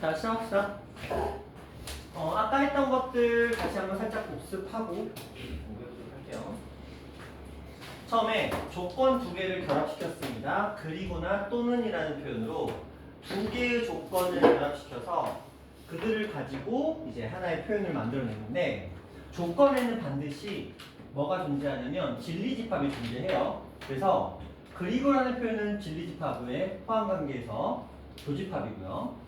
자, 시작합시다. 아까 했던 것들 다시 한번 살짝 복습하고 공부해보도록 할게요. 처음에 조건 두 개를 결합시켰습니다. 그리고나 또는이라는 표현으로 두 개의 조건을 결합시켜서 그들을 가지고 이제 하나의 표현을 만들어냈는데, 조건에는 반드시 뭐가 존재하냐면 진리집합이 존재해요. 그래서 그리고라는 표현은 진리집합의 포함관계에서 조집합이고요.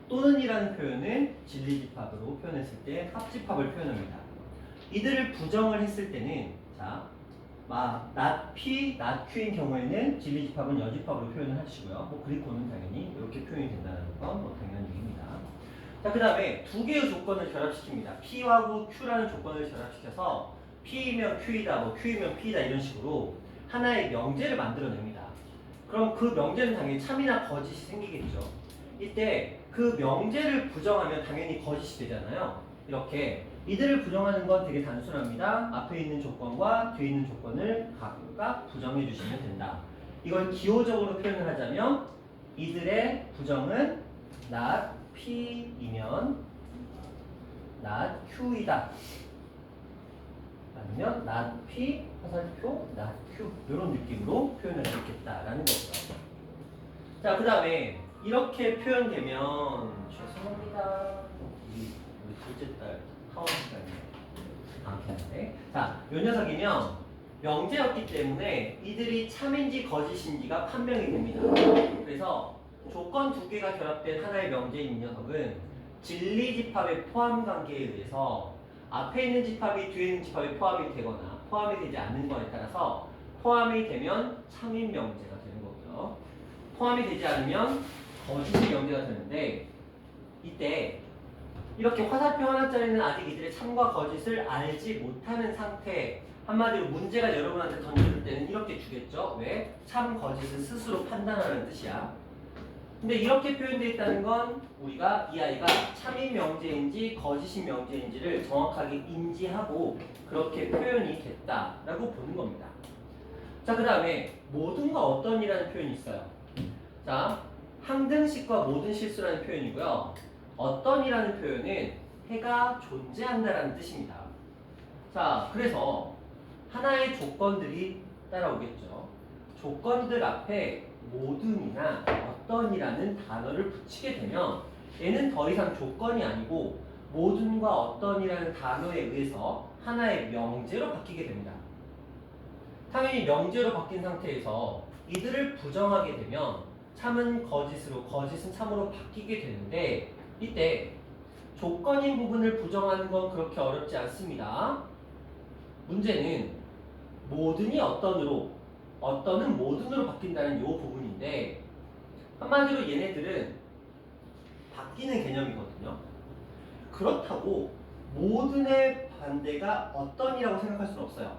또는이라는 표현은 진리집합으로 표현했을 때 합집합을 표현합니다. 이들을 부정을 했을 때는 not P, not Q인 경우에는 진리집합은 여집합으로 표현을 하시고요. 뭐 그리고는 당연히 이렇게 표현이 된다는 건 뭐 당연한 얘기입니다. 자, 그 다음에 두 개의 조건을 결합시킵니다. P하고 Q라는 조건을 결합시켜서 P이면 Q이다, 뭐 Q이면 P이다 이런 식으로 하나의 명제를 만들어냅니다. 그럼 그 명제는 당연히 참이나 거짓이 생기겠죠. 이때 그 명제를 부정하면 당연히 거짓이 되잖아요. 이렇게 이들을 부정하는 건 되게 단순합니다. 앞에 있는 조건과 뒤에 있는 조건을 각각 부정해 주시면 된다. 이걸 기호적으로 표현을 하자면 이들의 부정은 not P이면 not Q이다. 아니면 not P, 화살표, not Q 이런 느낌으로 표현을 할 수 있겠다라는 거죠. 자, 그 다음에 이렇게 표현되면 죄송합니다. 우리 둘째 딸 하원 시간이에요. 괜찮네. 자, 요 녀석이면 명제였기 때문에 이들이 참인지 거짓인지가 판명이 됩니다. 그래서 조건 두 개가 결합된 하나의 명제인 이 녀석은 진리집합의 포함관계에 의해서 앞에 있는 집합이 뒤에 있는 집합이 포함이 되거나 포함이 되지 않는 거에 따라서 포함이 되면 참인 명제가 되는 거고요. 포함이 되지 않으면 거짓의 명제가 되는데, 이때 이렇게 화살표 하나짜리는 아직 이들의 참과 거짓을 알지 못하는 상태, 한마디로 문제가 여러분한테 던져줄 때는 이렇게 주겠죠. 왜? 참, 거짓을 스스로 판단하는 뜻이야. 근데 이렇게 표현되어 있다는 건 우리가 이 아이가 참인 명제인지 거짓인 명제인지를 정확하게 인지하고 그렇게 표현이 됐다라고 보는 겁니다. 자, 그 다음에 모든과 어떤이라는 표현이 있어요. 자, 항등식과 모든 실수라는 표현이고요. 어떤이라는 표현은 해가 존재한다라는 뜻입니다. 자, 그래서 하나의 조건들이 따라오겠죠. 조건들 앞에 모든이나 어떤이라는 단어를 붙이게 되면 얘는 더 이상 조건이 아니고 모든과 어떤이라는 단어에 의해서 하나의 명제로 바뀌게 됩니다. 당연히 명제로 바뀐 상태에서 이들을 부정하게 되면 참은 거짓으로, 거짓은 참으로 바뀌게 되는데, 이때 조건인 부분을 부정하는 건 그렇게 어렵지 않습니다. 문제는 모든이 어떤으로, 어떤은 모든으로 바뀐다는 이 부분인데, 한마디로 얘네들은 바뀌는 개념이거든요. 그렇다고 모든의 반대가 어떤이라고 생각할 수는 없어요.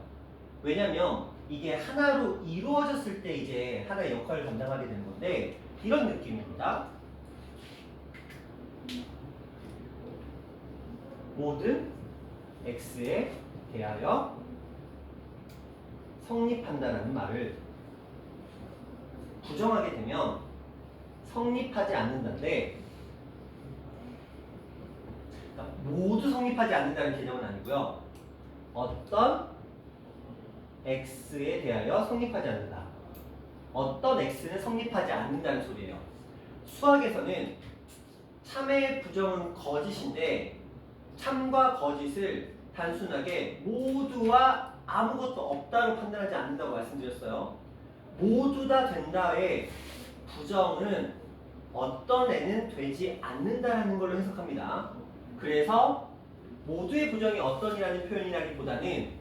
왜냐면 이게 하나로 이루어졌을 때 이제 하나의 역할을 감당하게 되는 건데, 이런 느낌입니다. 모든 X에 대하여 성립한다는 말을 부정하게 되면 성립하지 않는다인데, 모두 성립하지 않는다는 개념은 아니고요. 어떤 X에 대하여 성립하지 않는다. 어떤 X는 성립하지 않는다는 소리예요. 수학에서는 참의 부정은 거짓인데, 참과 거짓을 단순하게 모두와 아무것도 없다로 판단하지 않는다고 말씀드렸어요. 모두 다 된다의 부정은 어떤 애는 되지 않는다는 걸로 해석합니다. 그래서 모두의 부정이 어떤이라는 표현이라기보다는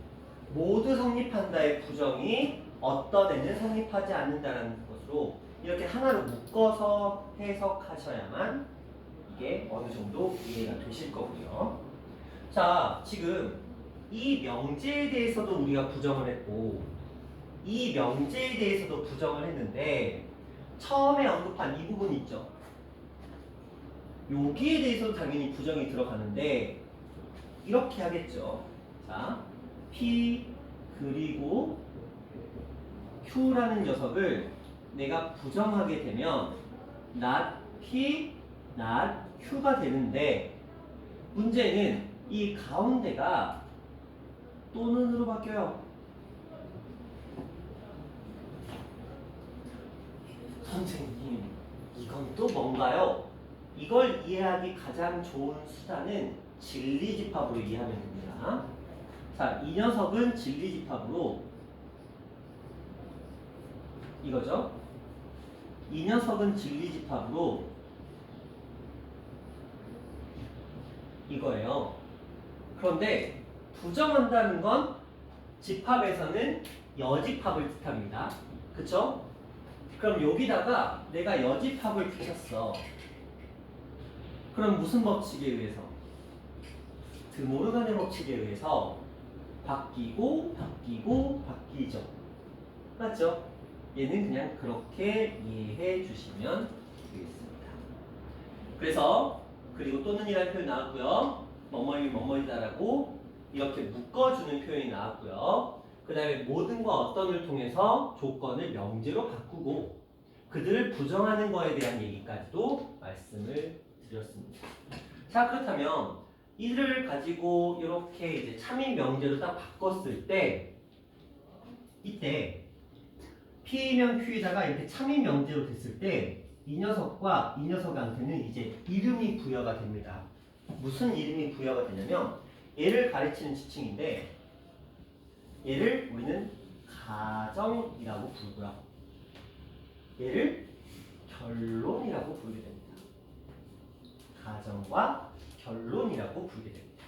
모두 성립한다의 부정이 어떤 애는 성립하지 않는다는 것으로 이렇게 하나로 묶어서 해석하셔야만 이게 어느 정도 이해가 되실 거고요. 자, 지금 이 명제에 대해서도 우리가 부정을 했고 이 명제에 대해서도 부정을 했는데, 처음에 언급한 이 부분 있죠. 여기에 대해서도 당연히 부정이 들어가는데 이렇게 하겠죠. 자, P 그리고 Q라는 녀석을 내가 부정하게 되면 not P, not Q가 되는데 문제는 이 가운데가 또는으로 바뀌어요. 선생님, 이건 또 뭔가요? 이걸 이해하기 가장 좋은 수단은 진리집합으로 이해하면 됩니다. 자, 이 녀석은 진리집합으로 이거죠? 이 녀석은 진리집합으로 이거예요. 그런데 부정한다는 건 집합에서는 여집합을 뜻합니다. 그쵸? 그럼 여기다가 내가 여집합을 붙였어. 그럼 무슨 법칙에 의해서? 드모르간의 법칙에 의해서 바뀌고 바뀌죠. 맞죠? 얘는 그냥 그렇게 이해해 주시면 되겠습니다. 그래서 그리고 또는이라는 표현 나왔고요. 뭐뭐이 뭐뭐이다라고 이렇게 묶어주는 표현이 나왔고요. 그 다음에 모든과 어떤을 통해서 조건을 명제로 바꾸고 그들을 부정하는 거에 대한 얘기까지도 말씀을 드렸습니다. 자, 그렇다면 이를 가지고 이렇게 이제 참인 명제로 딱 바꿨을 때 이때 P면 Q이다가 이렇게 참인 명제로 됐을 때 이 녀석과 이 녀석한테는 이제 이름이 부여가 됩니다. 무슨 이름이 부여가 되냐면 얘를 가르치는 지칭인데 얘를 우리는 가정이라고 부르고요. 얘를 결론이라고 부르게 됩니다. 가정과 결론이라고 부르게 됩니다.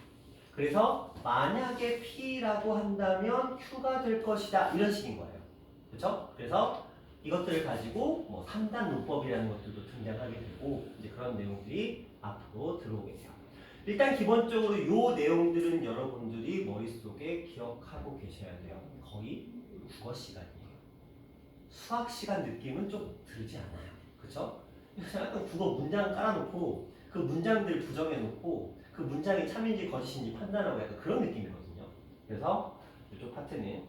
그래서 만약에 P라고 한다면 Q가 될 것이다 이런 식인 거예요. 그렇죠? 그래서 이것들을 가지고 뭐 3단 문법이라는 것들도 등장하게 되고 이제 그런 내용들이 앞으로 들어오게 돼요. 일단 기본적으로 이 내용들은 여러분들이 머릿속에 기억하고 계셔야 돼요. 거의 국어 시간이에요. 수학 시간 느낌은 좀 들지 않아요. 그렇죠? 약간 국어 문장 깔아놓고 그 문장들 부정해놓고 그 문장이 참인지 거짓인지 판단하고 약간 그런 느낌이거든요. 그래서 이쪽 파트는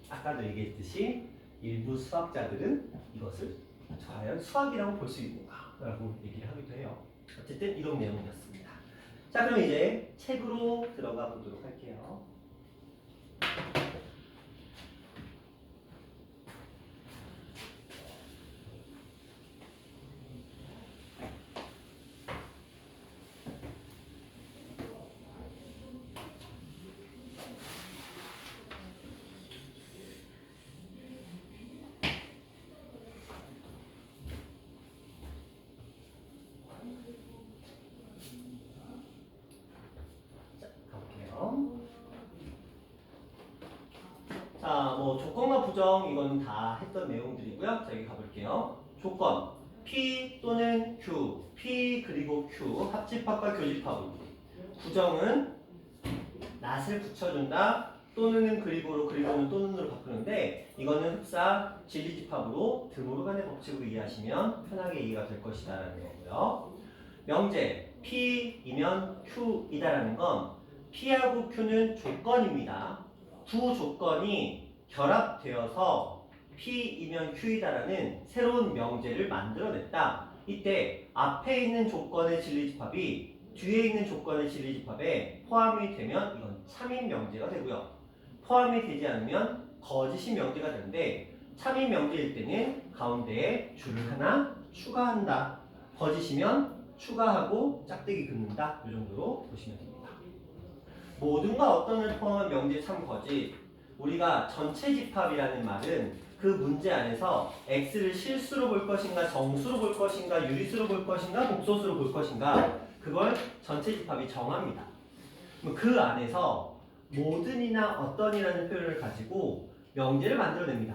아까도 얘기했듯이 일부 수학자들은 이것을 과연 수학이라고 볼 수 있는가 라고 얘기를 하기도 해요. 어쨌든 이런 내용이었습니다. 자, 그럼 이제 책으로 들어가 보도록 할게요. 자, 뭐 조건과 부정 이거는 다 했던 내용들이고요. 자, 여기 가볼게요. 조건 P 또는 Q, P 그리고 Q 합집합과 교집합. 부정은 not을 붙여준다. 또는 그리고로 그리고는 또는으로 바꾸는데 이거는 흡사 진리집합으로 드모르간의 법칙으로 이해하시면 편하게 이해가 될 것이다라는 거고요. 명제 P이면 Q이다라는 건 P하고 Q는 조건입니다. 두 조건이 결합되어서 P이면 Q이다라는 새로운 명제를 만들어냈다. 이때 앞에 있는 조건의 진리집합이 뒤에 있는 조건의 진리집합에 포함이 되면 이건 참인 명제가 되고요. 포함이 되지 않으면 거짓인 명제가 되는데 참인 명제일 때는 가운데에 줄을 하나 추가한다. 거짓이면 추가하고 짝대기 긋는다. 이 정도로 보시면 됩니다. 모든과 어떤을 포함한 명제 참 거짓. 우리가 전체 집합이라는 말은 그 문제 안에서 x를 실수로 볼 것인가 정수로 볼 것인가 유리수로 볼 것인가 복소수로 볼 것인가 그걸 전체 집합이 정합니다. 그 안에서 모든이나 어떤이라는 표현을 가지고 명제를 만들어냅니다.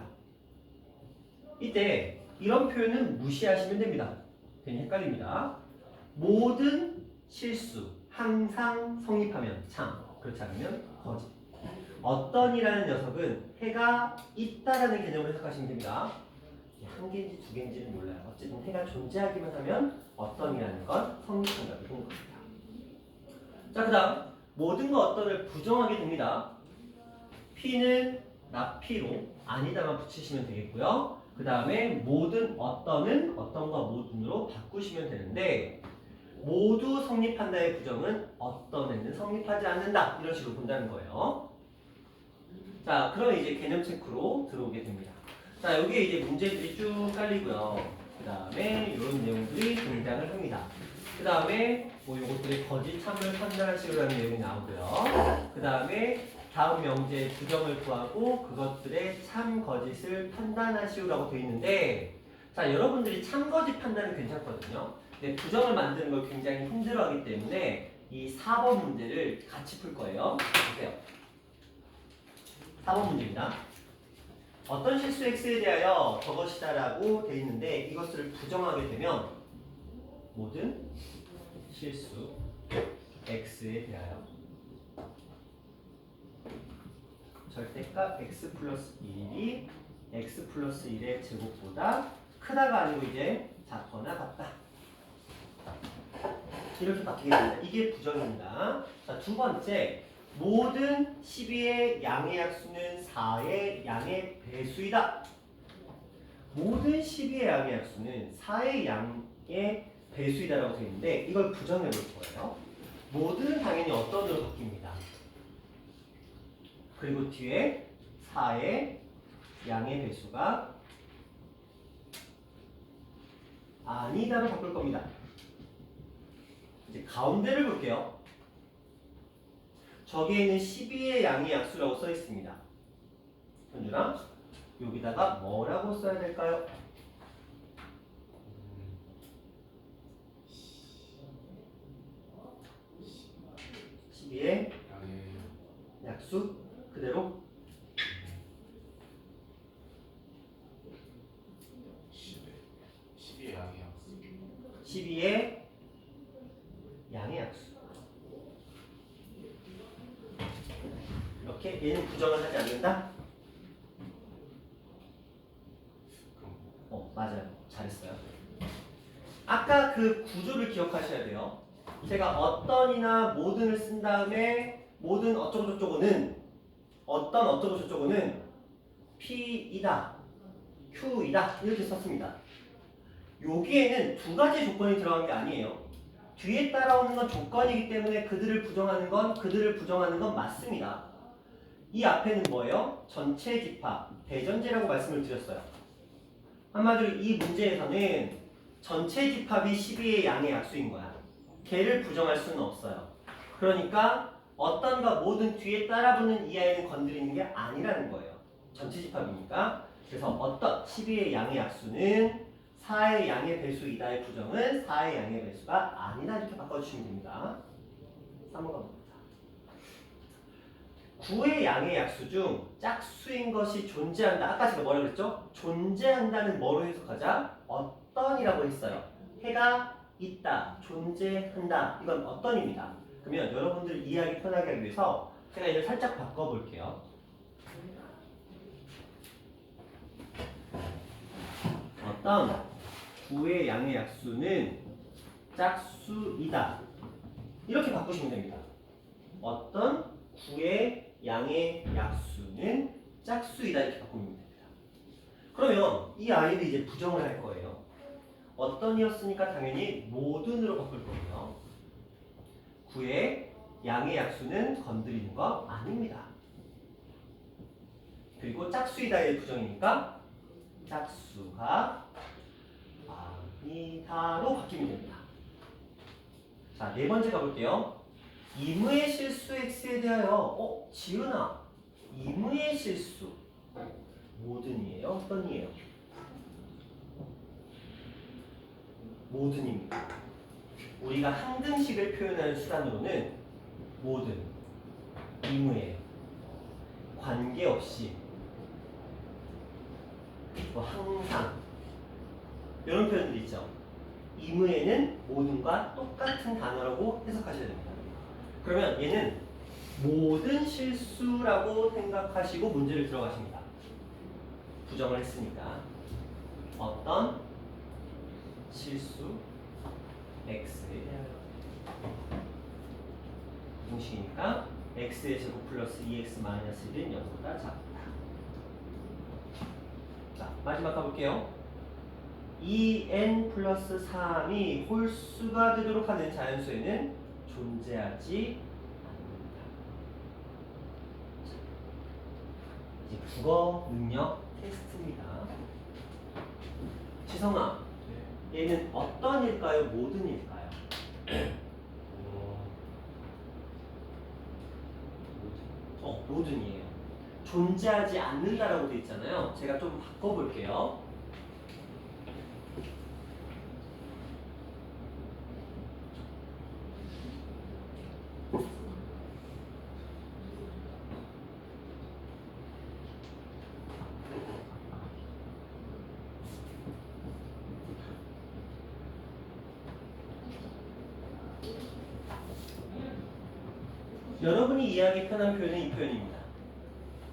이때 이런 표현은 무시하시면 됩니다. 괜히 헷갈립니다. 모든 실수 항상 성립하면 참 그렇지 않으면 거짓. 어떤이라는 녀석은 해가 있다라는 개념으로 해석하시면 됩니다. 한 개인지 두 개인지는 몰라요. 어쨌든 해가 존재하기만 하면 어떤이라는 건 성립한다고 보는 겁니다. 자, 그 다음 모든 거 어떤을 부정하게 됩니다. P는 나P로 아니다만 붙이시면 되겠고요. 그 다음에 모든 어떤은 어떤과 모든으로 바꾸시면 되는데 모두 성립한다의 부정은 어떤 애는 성립하지 않는다. 이런 식으로 본다는 거예요. 자, 그럼 이제 개념 체크로 들어오게 됩니다. 자, 여기에 이제 문제들이 쭉 깔리고요. 그 다음에 이런 내용들이 등장을 합니다. 그 다음에 뭐 요것들이 거짓 참을 판단할 식이라는 내용이 나오고요. 그 다음에 다음 명제의 부정을 구하고 그것들의 참 거짓을 판단하시오라고 되어 있는데, 자, 여러분들이 참 거짓 판단은 괜찮거든요. 근데 부정을 만드는 걸 굉장히 힘들어하기 때문에 이 4번 문제를 같이 풀 거예요. 보세요. 4번 문제입니다. 어떤 실수 x에 대하여 저것이다라고 되어 있는데 이것을 부정하게 되면 모든 실수 x에 대하여 절대값 x 플러스 1이 x 플러스 1의 제곱보다 크다가 아니고 이제 작거나 같다. 이렇게 바뀌게 됩니다. 이게 부정입니다. 자, 두 번째, 모든 12의 양의 약수는 4의 양의 배수이다. 모든 12의 양의 약수는 4의 양의 배수이다라고 되어 있는데 이걸 부정해 볼 거예요. 모든 당연히 어떤으로 바뀝니다. 그리고 뒤에 4의 양의 배수가 아니다로 바꿀 겁니다. 이제 가운데를 볼게요. 저기에는 12의 양의 약수라고 써 있습니다. 현준아, 여기다가 뭐라고 써야 될까요? 12의 약수 그대로 12의 양의 약수. 12의 양의 약수. 이렇게 얘는 부정을 하지 않는다? 맞아요. 잘했어요. 아까 그 구조를 기억하셔야 돼요. 제가 어떤이나 모든을 쓴 다음에 모든 어쩌고저쩌고는 어떤 어쩌고저쩌고는 P이다, Q이다 이렇게 썼습니다. 여기에는 두 가지 조건이 들어간 게 아니에요. 뒤에 따라오는 건 조건이기 때문에 그들을 부정하는 건 맞습니다. 이 앞에는 뭐예요? 전체 집합, 대전제라고 말씀을 드렸어요. 한마디로 이 문제에서는 전체 집합이 12의 양의 약수인 거야. 걔를 부정할 수는 없어요. 그러니까 어떤가 모든 뒤에 따라붙는 이 아이는 건드리는 게 아니라는 거예요. 전체 집합이니까. 그래서 어떤 12의 양의 약수는 4의 양의 배수이다의 부정은 4의 양의 배수가 아니다 이렇게 바꿔주시면 됩니다. 3번 갑니다. 9의 양의 약수 중 짝수인 것이 존재한다. 아까 제가 뭐라고 그랬죠? 존재한다는 뭐로 해석하자? 어떤이라고 했어요. 해가 있다, 존재한다. 이건 어떤입니다. 그러면 여러분들 이해하기 편하게 하기 위해서 제가 이걸 살짝 바꿔볼게요. 어떤 9의 양의 약수는 짝수이다. 이렇게 바꾸시면 됩니다. 어떤 9의 양의 약수는 짝수이다 이렇게 바꾸면 됩니다. 그러면 이 아이를 이제 부정을 할 거예요. 어떤이었으니까 당연히 모든으로 바꿀 거고요. 9의 양의 약수는 건드리는 거 아닙니다. 그리고 짝수이다의 부정이니까 짝수가 아니다로 바뀌면 됩니다. 자, 네 번째 가볼게요. 이무의 실수 x에 대하여 지은아, 이무의 실수 모든이에요? 어떤이에요? 모든입니다. 우리가 항등식을 표현하는 수단으로는 모든, 이무예요. 관계없이, 뭐 항상 이런 표현들이 있죠. 이무에는 모든과 똑같은 단어라고 해석하셔야 됩니다. 그러면 얘는 모든 실수라고 생각하시고 문제를 들어가십니다. 부정을 했으니까 어떤 실수 x에 대하여 공식이니까 x의 제곱 플러스 2x 마이너스 1은 0보다 작다. 자, 마지막 가볼게요. 2n 플러스 3이 홀수가 되도록 하는 자연수에는 존재하지 않는다. 이제 국어 능력 테스트입니다. 지성아, 얘는 어떤 일까요? 모든 일까요? 모든이에요. 존재하지 않는다라고 돼 있잖아요. 제가 좀 바꿔볼게요. 여러분이 이해하기 편한 표현은 이 표현입니다.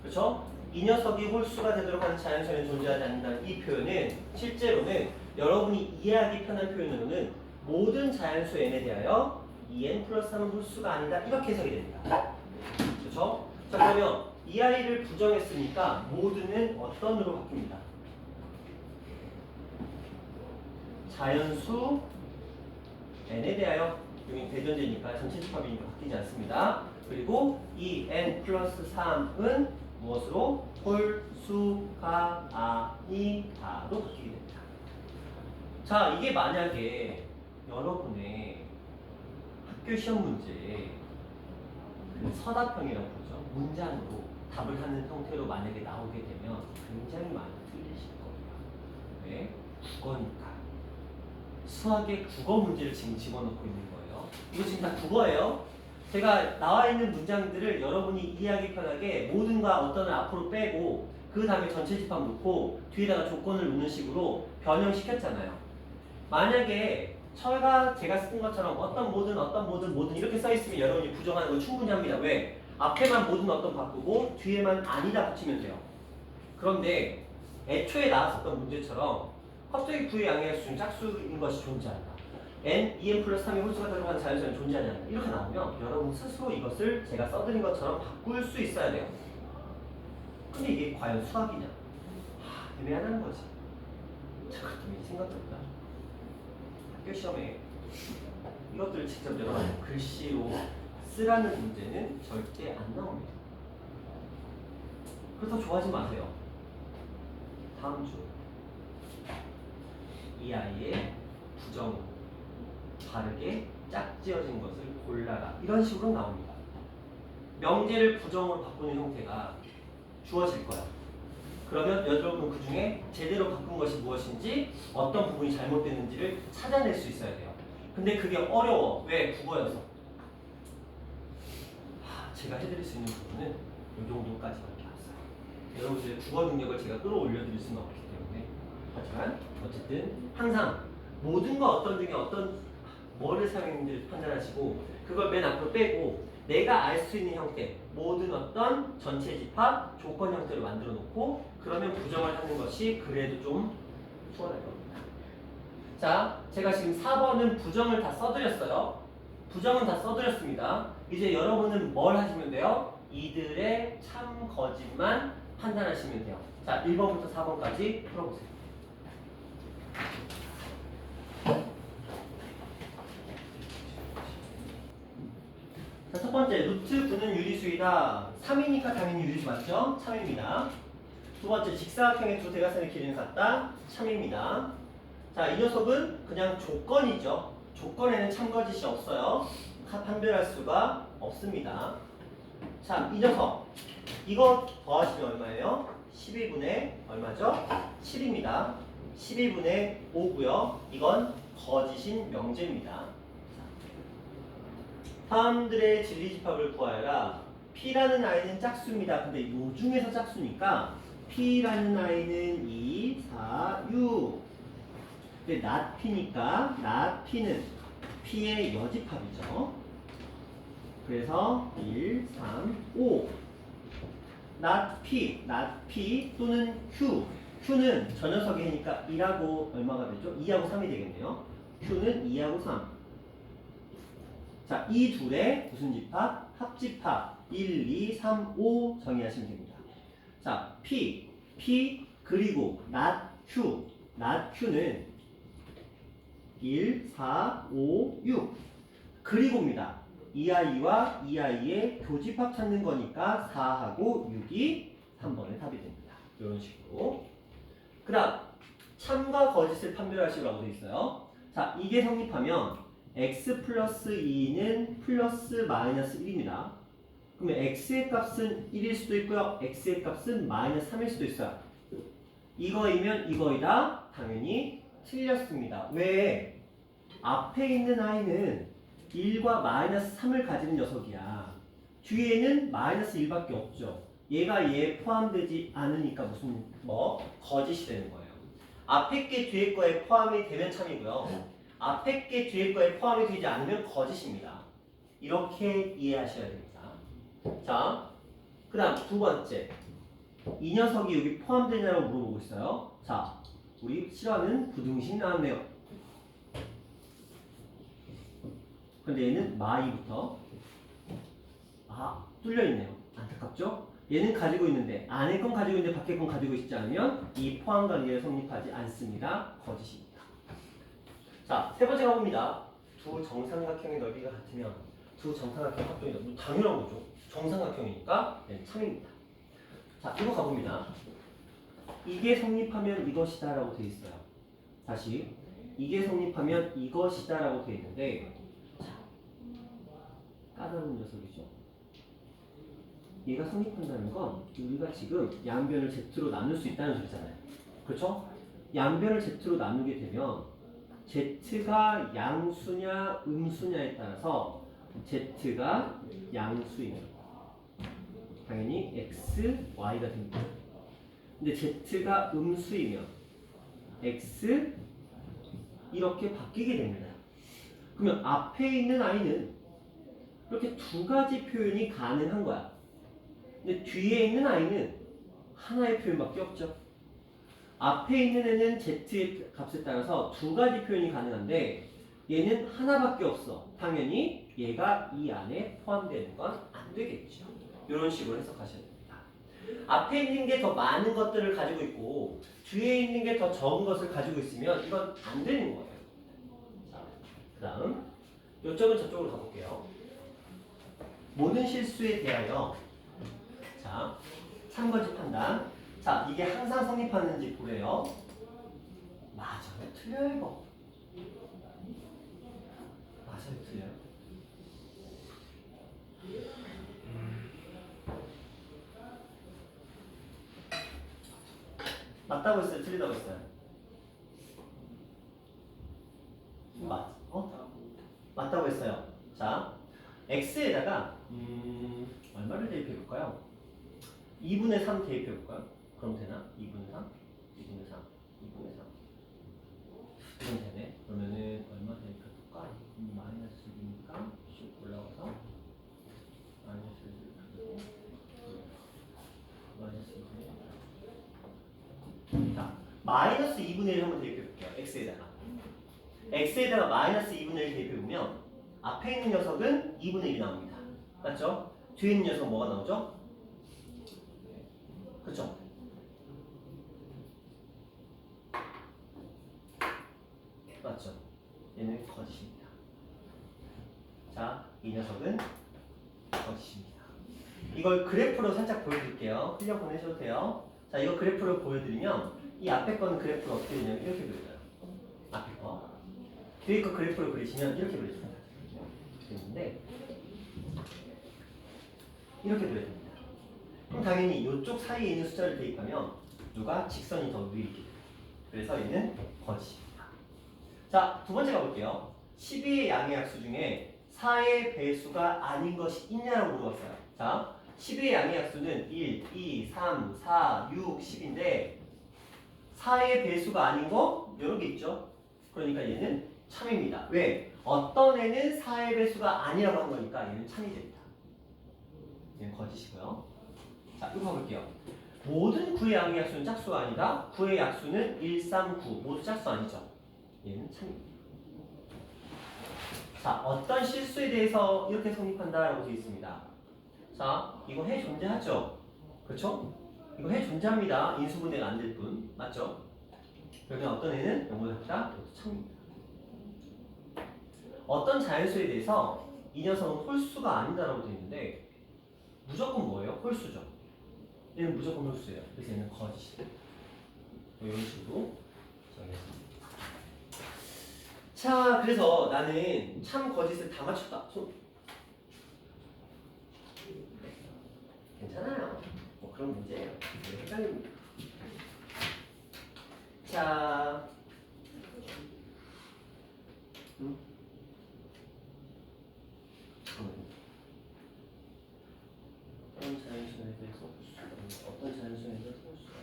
그렇죠? 이 녀석이 홀수가 되도록 하는 자연수에는 존재하지 않는다는 이 표현은 실제로는 여러분이 이해하기 편한 표현으로는 모든 자연수 n에 대하여 2n 플러스 3은 홀수가 아니다 이렇게 해석이 됩니다. 그렇죠? 자, 그러면 이 아이를 부정했으니까 모든은 어떤으로 바뀝니다. 자연수 n에 대하여 여기 대전제니까 전체 집합이니까 바뀌지 않습니다. 그리고 이 n 플러스 3은 무엇으로? 홀수가 아니다로 바뀌게 됩니다. 자, 이게 만약에 여러분의 학교 시험 문제에 서답형이라고 그러죠. 문장으로 답을 하는 형태로 만약에 나오게 되면 굉장히 많이 틀리실 거예요. 왜? 국어니까. 수학의 국어 문제를 지금 집어넣고 있는 거예요. 이거 지금 다 국어예요. 제가 나와 있는 문장들을 여러분이 이해하기 편하게 모든과 어떤을 앞으로 빼고 그 다음에 전체 집합 놓고 뒤에다가 조건을 놓는 식으로 변형시켰잖아요. 만약에 제가 쓴 것처럼 어떤 모든 이렇게 써있으면 여러분이 부정하는 건 충분히 합니다. 왜? 앞에만 모든 어떤 바꾸고 뒤에만 아니다 붙이면 돼요. 그런데 애초에 나왔었던 문제처럼 갑자기 V의 양의 수는 짝수인 것이 존재한다. n, 2n 플러스 3이 홀수가 들어가는 자연수는 존재하지 않는다. 이렇게 나오면 여러분 스스로 이것을 제가 써드린 것처럼 바꿀 수 있어야 돼요. 근데 이게 과연 수학이냐? 애매하다는 거지. 자, 그렇다면 생각해보자. 학교 시험에 이것들을 직접 여러분 글씨로 쓰라는 문제는 절대 안 나옵니다. 그래서 좋아하지 마세요. 다음 주 이 아이의 부정 바르게 짝지어진 것을 골라라. 이런 식으로 나옵니다. 명제를 부정으로 바꾸는 형태가 주어질 거야. 그러면 여러분은 그 중에 제대로 바꾼 것이 무엇인지 어떤 부분이 잘못됐는지를 찾아낼 수 있어야 돼요. 근데 그게 어려워. 왜? 국어여서. 제가 해드릴 수 있는 부분은 이 정도까지밖에 없어요. 여러분들의 국어 능력을 제가 끌어올려드릴 수는 없기 때문에. 하지만 어쨌든 항상 모든과 어떤 중에 뭐를 사용했는지를 판단하시고 그걸 맨 앞으로 빼고 내가 알 수 있는 형태 모든 어떤 전체 집합 조건 형태로 만들어 놓고 그러면 부정을 하는 것이 그래도 좀 수월할 겁니다. 자, 제가 지금 4번은 부정을 다 써드렸어요. 부정은 다 써드렸습니다. 이제 여러분은 뭘 하시면 돼요? 이들의 참 거짓만 판단하시면 돼요. 자, 1번부터 4번까지 풀어보세요. 자, 첫 번째, 루트 9는 유리수이다. 3이니까 당연히 유리수 맞죠? 참입니다. 두 번째, 직사각형의 두 대각선의 길이는 같다. 참입니다. 자, 이 녀석은 그냥 조건이죠. 조건에는 참거짓이 없어요. 판별할 수가 없습니다. 자, 이 녀석. 이거 더하시면 얼마예요? 12분의 얼마죠? 7입니다. 12분의 5고요. 이건 거짓인 명제입니다. 사람들의 진리집합을 구하여라. P라는 아이는 짝수입니다. 근데 요 중에서 짝수니까 P라는 아이는 2, 4, 6. 근데 not P니까 not P는 P의 여집합이죠. 그래서 1, 3, 5. not P 또는 Q. Q는 저 녀석이 해니까 1하고 얼마가 되죠? 2하고 3이 되겠네요. Q는 2하고 3. 자, 이 둘의 무슨 집합? 합집합. 1, 2, 3, 5 정의하시면 됩니다. 자, P 그리고 not Q는 1, 4, 5, 6. 그리고입니다. 이 아이와 이 아이의 교집합 찾는 거니까 4하고 6이 3번의 답이 됩니다. 이런 식으로. 그 다음 참과 거짓을 판별하시라고 되어 있어요. 자, 이게 성립하면 x 플러스 2는 플러스 마이너스 1입니다. 그러면 x의 값은 1일 수도 있고요. x의 값은 마이너스 3일 수도 있어요. 이거이면 이거이다. 당연히 틀렸습니다. 왜? 앞에 있는 아이는 1과 마이너스 3을 가지는 녀석이야. 뒤에는 마이너스 1밖에 없죠. 얘가 얘에 포함되지 않으니까 무슨 거짓이 되는 거예요. 앞에 게 뒤에 거에 포함이 되면 참이고요. 앞에 게 뒤에 거에 포함이 되지 않으면 거짓입니다. 이렇게 이해하셔야 됩니다. 자, 그 다음 두 번째. 이 녀석이 여기 포함되냐고 물어보고 있어요. 자, 우리 싫어하는 부등식 나왔네요. 근데 얘는 마이부터 뚫려있네요. 안타깝죠? 얘는 가지고 있는데 안에 건 가지고 있는데 밖에 건 가지고 있지 않으면 이 포함 관계에 성립하지 않습니다. 거짓입니다. 자, 세 번째 가봅니다. 두 정삼각형의 넓이가 같으면 두 정삼각형 합동이 너무 당연한 거죠. 정삼각형이니까 참입니다. 자, 이거 가봅니다. 이게 성립하면 이것이다 라고 되어 있어요. 다시 이게 성립하면 이것이다 라고 되어 있는데 까다로운 녀석이죠. 얘가 성립한다는 건 우리가 지금 양변을 Z로 나눌 수 있다는 소리잖아요. 그렇죠? 양변을 Z로 나누게 되면 Z가 양수냐 음수냐에 따라서 Z가 양수이면 당연히 X, Y가 됩니다. 근데 Z가 음수이면 X 이렇게 바뀌게 됩니다. 그러면 앞에 있는 I는 이렇게 두 가지 표현이 가능한 거야. 근데 뒤에 있는 I는 하나의 표현밖에 없죠. 앞에 있는 애는 Z의 값에 따라서 두 가지 표현이 가능한데 얘는 하나밖에 없어. 당연히 얘가 이 안에 포함되는 건 안 되겠죠. 이런 식으로 해석하셔야 됩니다. 앞에 있는 게 더 많은 것들을 가지고 있고 뒤에 있는 게 더 적은 것을 가지고 있으면 이건 안 되는 거예요. 자, 그 다음 요점은 저쪽으로 가볼게요. 모든 실수에 대하여 자, 참거짓 판단. 자, 이게 항상 성립하는지 보래요. 맞아요, 틀려요, 이거. 맞아요, 틀려요. 맞다고 했어요, 틀리다고 했어요? 맞다고 했어요. 자, x에다가 얼마를 대입해볼까요? 2분의 3 대입해볼까요? 그럼 되나? 2분의 3? 2분의 3? 2분의 3 이건 되네. 그러면은 얼마 대입해볼까? 마이너스 2니까 쭉 올라가서 마이너스 1 마이너스 2분의 1. 자, 마이너스 2분의 1 한번 대입해볼게요. x에다가 마이너스 2분의 1 대입해보면 앞에 있는 녀석은 2분의 1이 나옵니다. 맞죠? 뒤에 있는 녀석은 뭐가 나오죠? 그렇죠? 맞죠? 얘는 거짓입니다. 자, 이 녀석은 거짓입니다. 이걸 그래프로 살짝 보여드릴게요. 클리어 보내셔도 돼요. 자, 이거 그래프로 보여드리면 이 앞에 거는 그래프를 어떻게 되냐면 이렇게 그려져요. 앞에 거. 뒤에 거 그래프로 그리시면 이렇게 그려져요. 그랬는데 이렇게 그려야 됩니다. 그럼 당연히 이쪽 사이에 있는 숫자를 대입하면 누가 직선이 더 위에 있게 돼요. 그래서 얘는 거짓입니다. 자, 두 번째 가볼게요. 12의 양의 약수 중에 4의 배수가 아닌 것이 있냐고 물어봤어요. 자, 12의 양의 약수는 1, 2, 3, 4, 6, 10인데 4의 배수가 아닌 거 여러 개 있죠. 그러니까 얘는 참입니다. 왜? 어떤 애는 4의 배수가 아니라고 한 거니까 얘는 참이 됩니다. 얘는 거짓이고요. 자, 이거 봐볼게요. 모든 9의 양의 약수는 짝수가 아니다. 9의 약수는 1, 3, 9 모두 짝수 아니죠. 얘는 참입니다. 자, 어떤 실수에 대해서 이렇게 성립한다라고 되어 있습니다. 자, 이거 해 존재하죠? 그렇죠? 이거 해 존재합니다. 인수분해가 안 될 뿐. 맞죠? 그러면 어떤 애는 0보다 작다? 이것도 참입니다. 어떤 자연수에 대해서 이 녀석은 홀수가 아니다라고 되어 있는데 무조건 뭐예요? 홀수죠. 얘는 무조건 홀수예요. 그래서 얘는 거짓이에요. 이런 식으로 정리했습니다. 자, 그래서 나는 참 거짓을 다 맞췄다. 괜찮아요. 뭐 그런 문제예요. 네, 헷갈립니다. 자, 어떤 자연수에 대해서 홀수가 어떤 자연수에 대해서 홀수가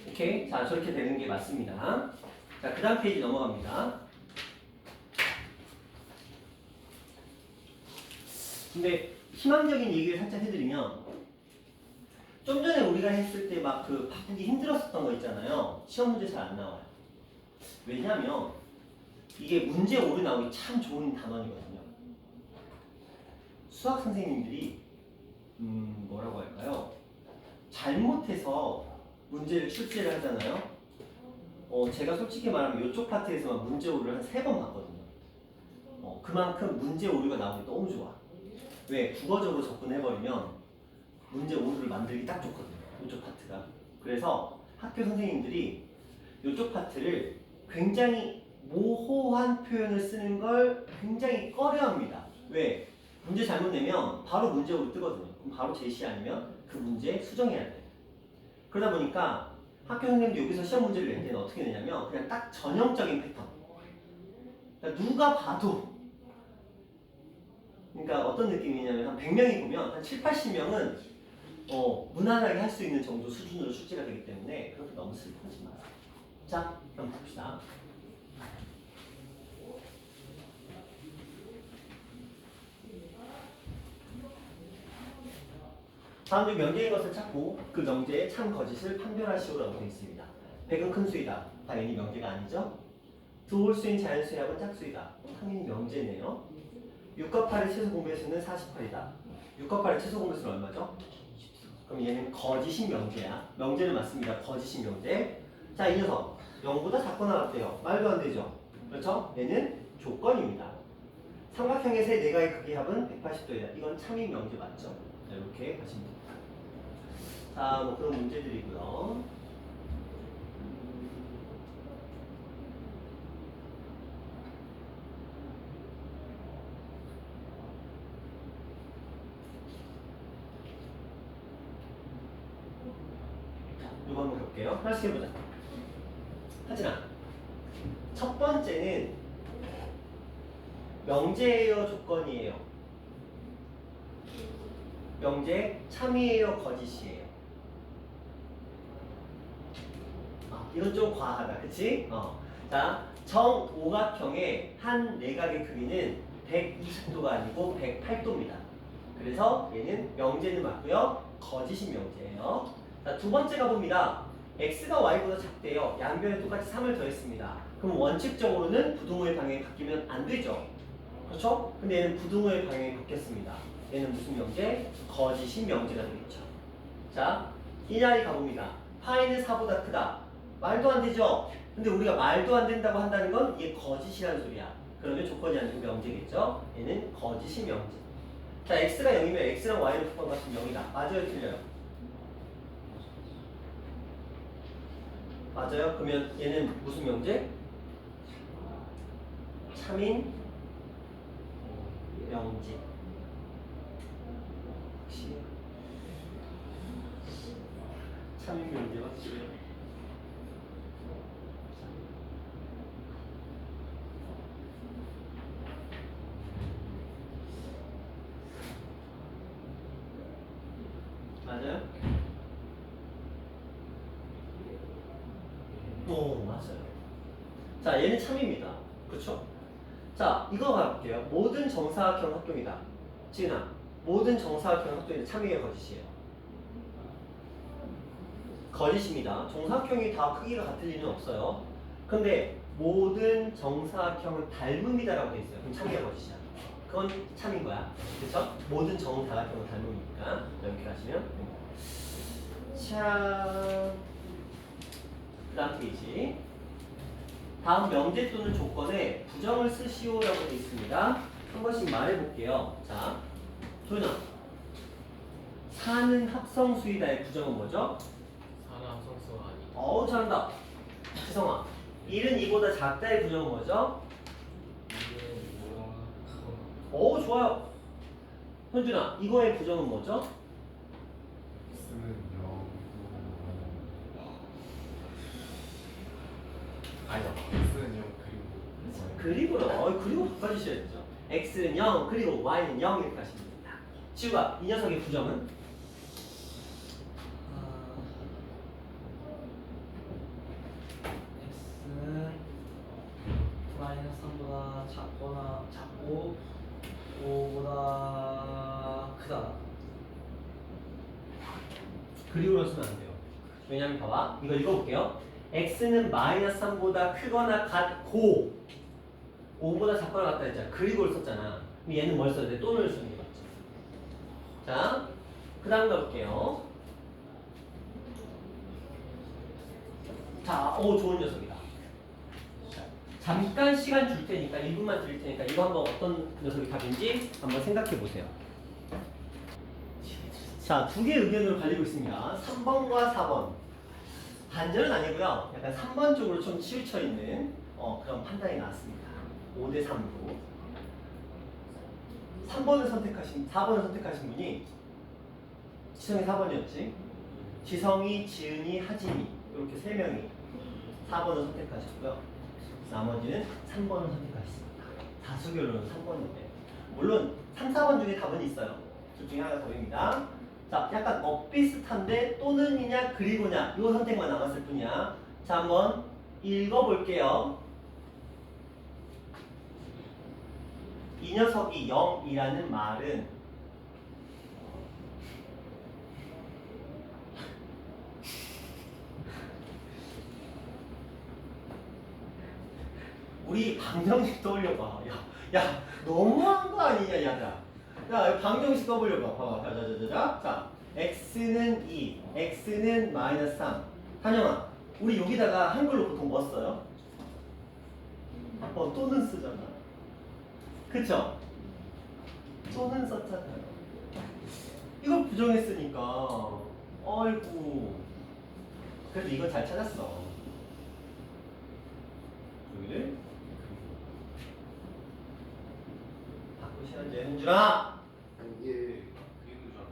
오케이. 자, 저렇게 되는 게 맞습니다. 자, 그 다음 페이지 넘어갑니다. 근데 희망적인 얘기를 살짝 해드리면 좀 전에 우리가 했을 때 막 그 바꾸기 힘들었었던 거 있잖아요. 시험 문제 잘 안 나와요. 왜냐면 이게 문제 오류 나오기 참 좋은 단원이거든요. 수학 선생님들이 뭐라고 할까요? 잘못해서 문제를 출제를 하잖아요. 제가 솔직히 말하면 이쪽 파트에서만 문제 오류를 한 3번 봤거든요. 그만큼 문제 오류가 나오기 너무 좋아. 왜? 국어적으로 접근해버리면 문제 오류를 만들기 딱 좋거든요. 이쪽 파트가. 그래서 학교 선생님들이 이쪽 파트를 굉장히 모호한 표현을 쓰는 걸 굉장히 꺼려합니다. 왜? 문제 잘못 내면 바로 문제 오류 뜨거든요. 그럼 바로 제시 아니면 그 문제 수정해야 돼요. 그러다 보니까 학교 선생님도 여기서 시험 문제를 낼 때는 어떻게 내냐면 그냥 딱 전형적인 패턴. 그러니까 누가 봐도 그러니까 어떤 느낌이냐면 한 100명이 보면 한 7, 80명은 무난하게 할 수 있는 정도 수준으로 출제가 되기 때문에 그렇게 너무 슬퍼하지 마세요. 자, 그럼 봅시다. 다음 중 명제인 것을 찾고 그 명제의 참 거짓을 판별하시오라고 되어 있습니다. 100은 큰 수이다. 당연히 명제가 아니죠. 두 홀수인 자연수의 합은 짝수이다. 당연히 명제네요. 6과 8의 최소 공배수는 48이다. 6과 8의 최소 공배수는 얼마죠? 그럼 얘는 거짓인 명제야. 명제는 맞습니다. 거짓인 명제. 자, 이 녀석 0보다 작거나 같대요. 말도 안 되죠. 그렇죠? 얘는 조건입니다. 삼각형의 세 네가의 크기 합은 180도이다. 이건 참인 명제 맞죠? 자, 이렇게 하시면 됩니다. 자, 뭐 그런 문제들이고요. 자, 이거 한번 볼게요. 하나씩 해보자. 하진아, 첫 번째는 명제예요, 조건이에요? 명제 참이에요, 거짓이에요? 이건 좀 과하다, 그치? 자, 정오각형의 한 내각의 크기는 120도가 아니고 108도입니다. 그래서 얘는 명제는 맞고요. 거짓인 명제예요. 자, 두 번째 가봅니다. x가 y보다 작대요. 양변에 똑같이 3을 더했습니다. 그럼 원칙적으로는 부등호의 방향이 바뀌면 안 되죠. 그렇죠? 근데 얘는 부등호의 방향이 바뀌었습니다. 얘는 무슨 명제? 거짓인 명제가 되겠죠. 자, 1알이 가봅니다. 파이는 4보다 크다. 말도 안 되죠? 근데 우리가 말도 안 된다고 한다는 건 이게 거짓이라는 소리야. 그러면 조건이 아니고 명제겠죠? 얘는 거짓인 명제. 자, x가 0이면 x랑 y를 곱한 것은 0이다. 맞아요? 틀려요? 맞아요? 그러면 얘는 무슨 명제? 참인 명제. 혹시 참인 명제 확실해요? 맞아요? 맞아요. 자, 얘는 참입니다. 그렇죠? 자, 이거 가볼게요. 모든 정사각형 합동이다. 지은아, 모든 정사각형 합동이 참이에요, 거짓이에요? 거짓입니다. 정사각형이 다 크기가 같을 리는 없어요. 근데 모든 정사각형은 닮음이다라고 돼 있어요. 그럼 참이라고 해주시죠. 그건 참인 거야. 그쵸? 모든 정사각형은 닮음이니까 이렇게 하시면 자, 그 다음 페이지. 다음 명제 또는 조건에 부정을 쓰시오라고 돼 있습니다. 한 번씩 말해볼게요. 자, 조연아. 사는 합성수이다의 부정은 뭐죠? 사람 성수가 아니다. 어우 잘한다. 지성아. 1은 2보다 작다의 부정은 뭐죠? 어우 좋아요. 현준아. 이거의 부정은 뭐죠? X는 0 아니죠. X는 0 그리고 그리고요. 그리고 바꿔주셔야죠. x는 0 그리고 y는 0 이렇게 하시면 됩니다. 지우가 이 녀석의 부정은? x는 마이너스 3보다 작거나 작고 5보다 크다. 그리고로 쓰면 안 돼요. 왜냐면 봐봐. 이거 읽어볼게요. x는 마이너스 3보다 크거나 같고 5보다 작거나 같다 했잖아. 그리고를 썼잖아. 그럼 얘는 뭘 써야 돼? 또는 쓰는 게 맞죠. 자, 그 다음 가볼게요. 자, 오 좋은 녀석이다. 자, 잠깐 시간 줄 테니까 1분만 드릴 테니까 이거 한번 어떤 녀석이 답인지 한번 생각해 보세요. 자, 두 개의 의견으로 갈리고 있습니다. 3번과 4번. 반전은 아니고요. 약간 3번 쪽으로 좀 치우쳐 있는 그런 판단이 나왔습니다. 5대 3으로. 4번을 선택하신 분이 지성이 4번이었지. 지성이, 지은이, 하진이 이렇게 세 명이 4번을 선택하셨고요. 나머지는 3번을 선택하셨습니다. 다수결로는 3번인데 물론 3, 4번 중에 답은 있어요. 둘 중에 하나가 답입니다. 자, 약간 비슷한데 또는이냐 그리고냐 이 선택만 남았을 뿐이야. 자, 한번 읽어볼게요. 이 녀석이 0이라는 말은 우리 방정식 떠올려봐. 야, 너무한 거 아니냐, 야야. 야, 방정식 떠올려봐. 봐봐. 자, x는 2, x는 마이너스 3. 한영아, 우리 여기다가 한글로 보통 뭐 써요? 또는 쓰잖아. 그쵸? 또는 썼잖아요. 이걸 부정했으니까, 아이고. 그래도 이거 잘 찾았어. 여기를 바꾸셔야지, 현준아! 이게 그리고잖아.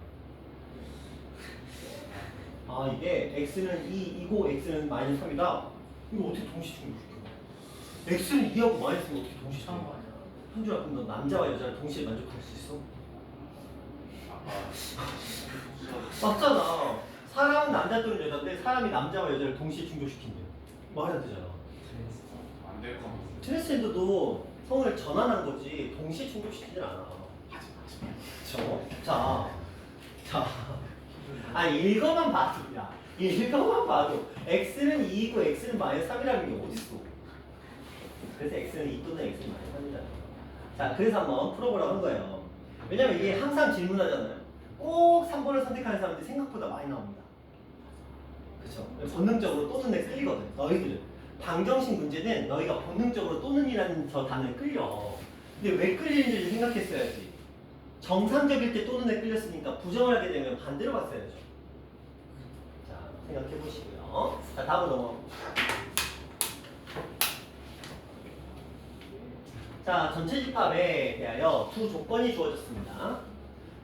아, 이게 x는 2이고 x는 마이너스 3이다? 이거 어떻게 동시 충족시켜? x는 2하고 마이너스 3이 어떻게 동시 충족? 현준아, 그럼 너 남자와 여자를 동시에 만족할 수 있어? 맞잖아. 사람은 남자 또는 여자인데 사람이 남자와 여자를 동시에 충족시킨대. 말이 안 되잖아. 안될 것 같아. 트랜스젠더도 성을 전환한 거지 동시에 충족시키진 않아. 그쵸? 자. 이거만 봐도, 야, 이거만 봐도 x는 2이고 x는 마이너스 3이라는 게 어딨어? 그래서 x는 2 또는 x는 마이너스 3이잖아. 자, 그래서 한번 풀어보라고 한 거예요. 왜냐면 이게 항상 질문하잖아요. 꼭 3번을 선택하는 사람들이 생각보다 많이 나옵니다. 그쵸? 본능적으로 또는 에 끌리거든. 너희들은. 방정식 문제는 너희가 본능적으로 또는이라는 저 단어에 끌려. 근데 왜 끌리는지 생각했어야지. 정상적일 때 또는에 끌렸으니까 부정을 하게 되면 반대로 갔어야죠. 자, 생각해 보시고요. 자, 다음으로 넘어갑니다. 자, 전체 집합에 대하여 두 조건이 주어졌습니다.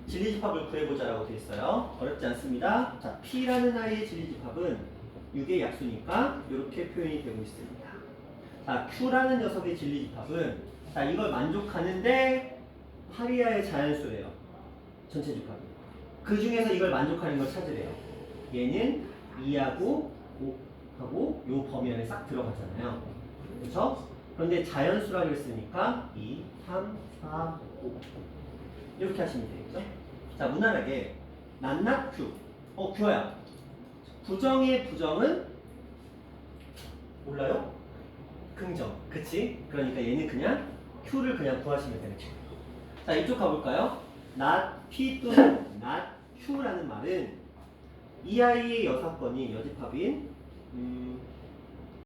진리 집합을 구해보자라고 되어 있어요. 어렵지 않습니다. 자, P라는 아이의 진리 집합은 6의 약수니까 이렇게 표현이 되고 있습니다. 자, Q라는 녀석의 진리 집합은 자, 이걸 만족하는데 8이하의 자연수예요. 전체 집합이. 그 중에서 이걸 만족하는 걸 찾으래요. 얘는 2하고 5하고 요 범위 안에 싹 들어가잖아요. 그렇죠? 그런데 자연수라고 했으니까 2, 3, 4, 5 이렇게 하시면 되겠죠? 자, 무난하게 낱낱 Q. Q야. 부정의 부정은 몰라요? 긍정. 그치? 그러니까 얘는 그냥 Q를 그냥 구하시면 되는 거예요. 자, 이쪽 가볼까요? not P 또는 not Q라는 말은 이 아이의 여사건이 여집합인